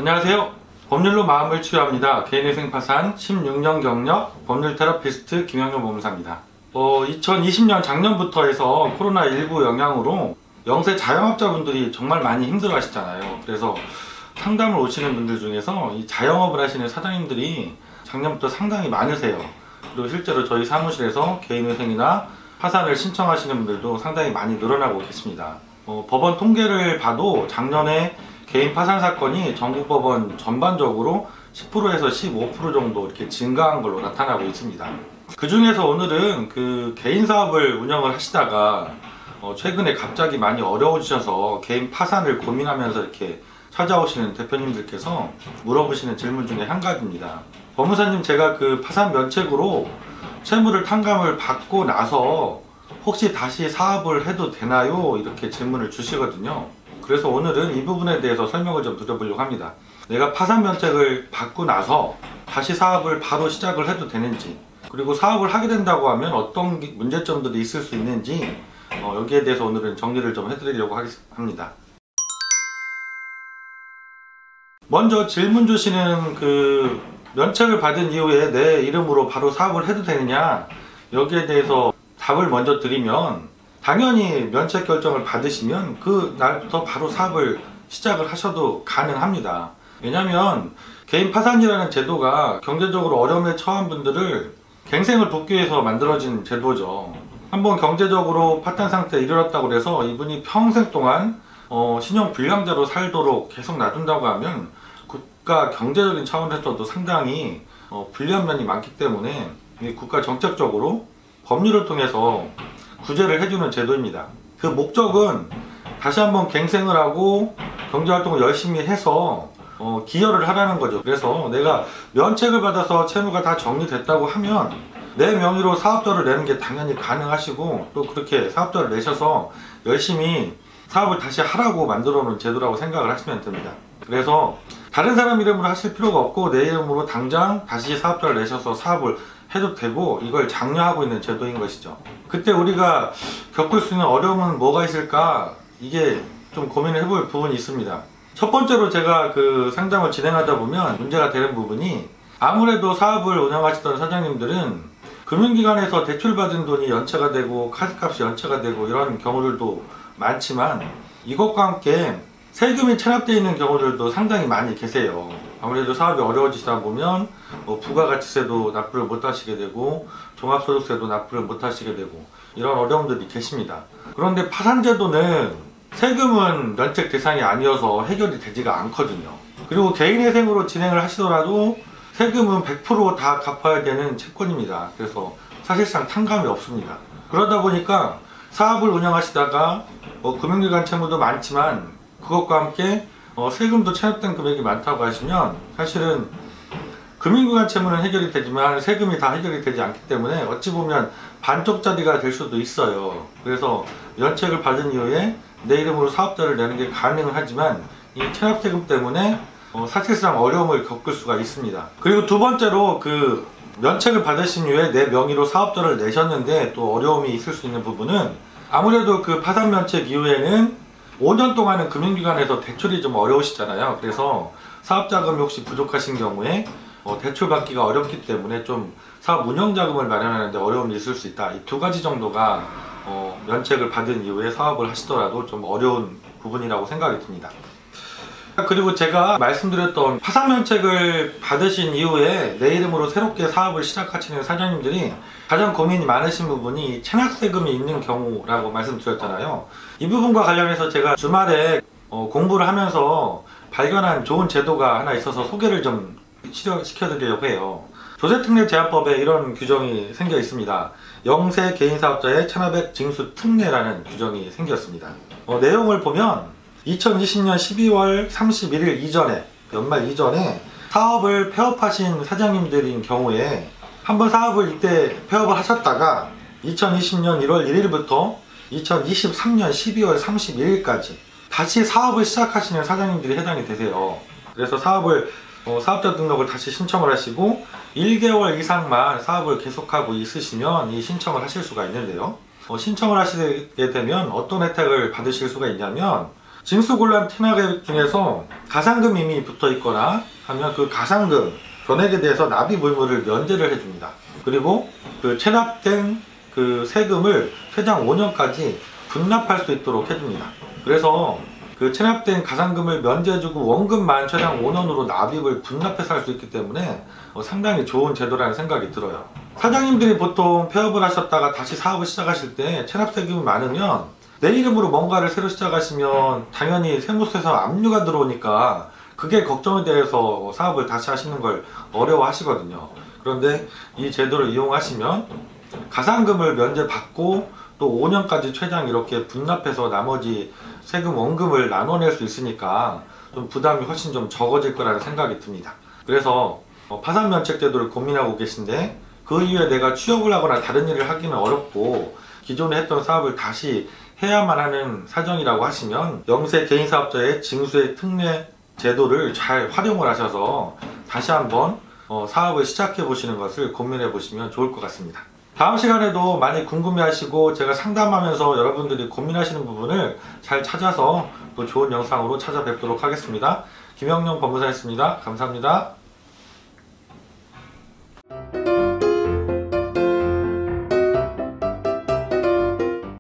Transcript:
안녕하세요. 법률로 마음을 치유합니다. 개인회생 파산 16년 경력 법률 테라피스트 김영렬 법무사입니다. 2020년 작년부터 해서 코로나19 영향으로 영세 자영업자분들이 정말 많이 힘들어 하시잖아요. 그래서 상담을 오시는 분들 중에서 이 자영업을 하시는 사장님들이 작년부터 상당히 많으세요. 그리고 실제로 저희 사무실에서 개인회생이나 파산을 신청하시는 분들도 상당히 많이 늘어나고 계십니다. 법원 통계를 봐도 작년에 개인 파산 사건이 전국 법원 전반적으로 10%에서 15% 정도 이렇게 증가한 걸로 나타나고 있습니다. 그 중에서 오늘은 그 개인 사업을 운영을 하시다가 최근에 갑자기 많이 어려워지셔서 개인 파산을 고민하면서 이렇게 찾아오시는 대표님들께서 물어보시는 질문 중에 한 가지입니다. 법무사님, 제가 그 파산 면책으로 채무를 탕감을 받고 나서 혹시 다시 사업을 해도 되나요? 이렇게 질문을 주시거든요. 그래서 오늘은 이 부분에 대해서 설명을 좀 드려보려고 합니다. 내가 파산 면책을 받고 나서 다시 사업을 바로 시작을 해도 되는지, 그리고 사업을 하게 된다고 하면 어떤 문제점들이 있을 수 있는지 여기에 대해서 오늘은 정리를 좀 해드리려고 합니다. 먼저 질문 주시는 그 면책을 받은 이후에 내 이름으로 바로 사업을 해도 되느냐, 여기에 대해서 답을 먼저 드리면, 당연히 면책 결정을 받으시면 그 날부터 바로 사업을 시작을 하셔도 가능합니다. 왜냐하면 개인 파산이라는 제도가 경제적으로 어려움에 처한 분들을 갱생을 돕기 위해서 만들어진 제도죠. 한번 경제적으로 파탄 상태에 이르렀다고 해서 이분이 평생 동안 신용 불량자로 살도록 계속 놔둔다고 하면 국가 경제적인 차원에서도 상당히 불리한 면이 많기 때문에 국가 정책적으로 법률을 통해서 구제를 해주는 제도입니다. 그 목적은 다시 한번 갱생을 하고 경제활동을 열심히 해서 기여를 하라는 거죠. 그래서 내가 면책을 받아서 채무가 다 정리됐다고 하면 내 명의로 사업자를 내는 게 당연히 가능하시고, 또 그렇게 사업자를 내셔서 열심히 사업을 다시 하라고 만들어 놓은 제도라고 생각을 하시면 됩니다. 그래서 다른 사람 이름으로 하실 필요가 없고 내 이름으로 당장 다시 사업자를 내셔서 사업을 해도 되고, 이걸 장려하고 있는 제도인 것이죠. 그때 우리가 겪을 수 있는 어려움은 뭐가 있을까, 이게 좀 고민을 해볼 부분이 있습니다. 첫 번째로 제가 그 상담을 진행하다 보면 문제가 되는 부분이, 아무래도 사업을 운영하시던 사장님들은 금융기관에서 대출받은 돈이 연체가 되고 카드값이 연체가 되고 이런 경우들도 많지만, 이것과 함께 세금이 체납되어 있는 경우들도 상당히 많이 계세요. 아무래도 사업이 어려워지다 보면 부가가치세도 납부를 못 하시게 되고 종합소득세도 납부를 못 하시게 되고 이런 어려움들이 계십니다. 그런데 파산제도는 세금은 면책 대상이 아니어서 해결이 되지가 않거든요. 그리고 개인회생으로 진행을 하시더라도 세금은 100% 다 갚아야 되는 채권입니다. 그래서 사실상 탕감이 없습니다. 그러다 보니까 사업을 운영하시다가 금융기관 채무도 많지만 그것과 함께 세금도 체납된 금액이 많다고 하시면, 사실은 금융기관 채무는 해결이 되지만 세금이 다 해결이 되지 않기 때문에 어찌 보면 반쪽짜리가 될 수도 있어요. 그래서 면책을 받은 이후에 내 이름으로 사업자를 내는 게 가능은 하지만 이 체납세금 때문에 사실상 어려움을 겪을 수가 있습니다. 그리고 두 번째로, 그 면책을 받으신 이후에 내 명의로 사업자를 내셨는데 또 어려움이 있을 수 있는 부분은, 아무래도 그 파산 면책 이후에는 5년 동안은 금융기관에서 대출이 좀 어려우시잖아요. 그래서 사업자금이 혹시 부족하신 경우에 대출 받기가 어렵기 때문에 좀 사업 운영자금을 마련하는데 어려움이 있을 수 있다. 이 두 가지 정도가 면책을 받은 이후에 사업을 하시더라도 좀 어려운 부분이라고 생각이 듭니다. 그리고 제가 말씀드렸던 파산 면책을 받으신 이후에 내 이름으로 새롭게 사업을 시작하시는 사장님들이 가장 고민이 많으신 부분이 체납세금이 있는 경우라고 말씀드렸잖아요. 이 부분과 관련해서 제가 주말에 공부를 하면서 발견한 좋은 제도가 하나 있어서 소개를 좀 시켜드리려고 해요. 조세특례제한법에 이런 규정이 생겨 있습니다. 영세 개인사업자의 체납액 징수 특례라는 규정이 생겼습니다. 내용을 보면 2020년 12월 31일 이전에, 연말 이전에 사업을 폐업하신 사장님들인 경우에 한번 사업을 이때 폐업을 하셨다가 2020년 1월 1일부터 2023년 12월 31일까지 다시 사업을 시작하시는 사장님들이 해당이 되세요. 그래서 사업자 등록을 다시 신청을 하시고 1개월 이상만 사업을 계속하고 있으시면 이 신청을 하실 수가 있는데요. 신청을 하시게 되면 어떤 혜택을 받으실 수가 있냐면, 징수곤란 체납액 중에서 가산금 이미 붙어 있거나 하면 그 가산금 전액에 대해서 납입 의무를 면제를 해줍니다. 그리고 그 체납된 그 세금을 최장 5년까지 분납할 수 있도록 해줍니다. 그래서 그 체납된 가산금을 면제해주고 원금만 최장 5년으로 납입을 분납해서 할 수 있기 때문에 상당히 좋은 제도라는 생각이 들어요. 사장님들이 보통 폐업을 하셨다가 다시 사업을 시작하실 때 체납세금이 많으면 내 이름으로 뭔가를 새로 시작하시면 당연히 세무서에서 압류가 들어오니까 그게 걱정에 대해서 사업을 다시 하시는 걸 어려워 하시거든요. 그런데 이 제도를 이용하시면 가산금을 면제받고 또 5년까지 최장 이렇게 분납해서 나머지 세금 원금을 나눠낼 수 있으니까 좀 부담이 훨씬 좀 적어질 거라는 생각이 듭니다. 그래서 파산면책 제도를 고민하고 계신데 그 이후에 내가 취업을 하거나 다른 일을 하기는 어렵고 기존에 했던 사업을 다시 해야만 하는 사정이라고 하시면 영세 개인사업자의 징수액 특례 제도를 잘 활용을 하셔서 다시 한번 사업을 시작해 보시는 것을 고민해 보시면 좋을 것 같습니다. 다음 시간에도 많이 궁금해 하시고 제가 상담하면서 여러분들이 고민하시는 부분을 잘 찾아서 또 좋은 영상으로 찾아뵙도록 하겠습니다. 김영룡 법무사였습니다. 감사합니다.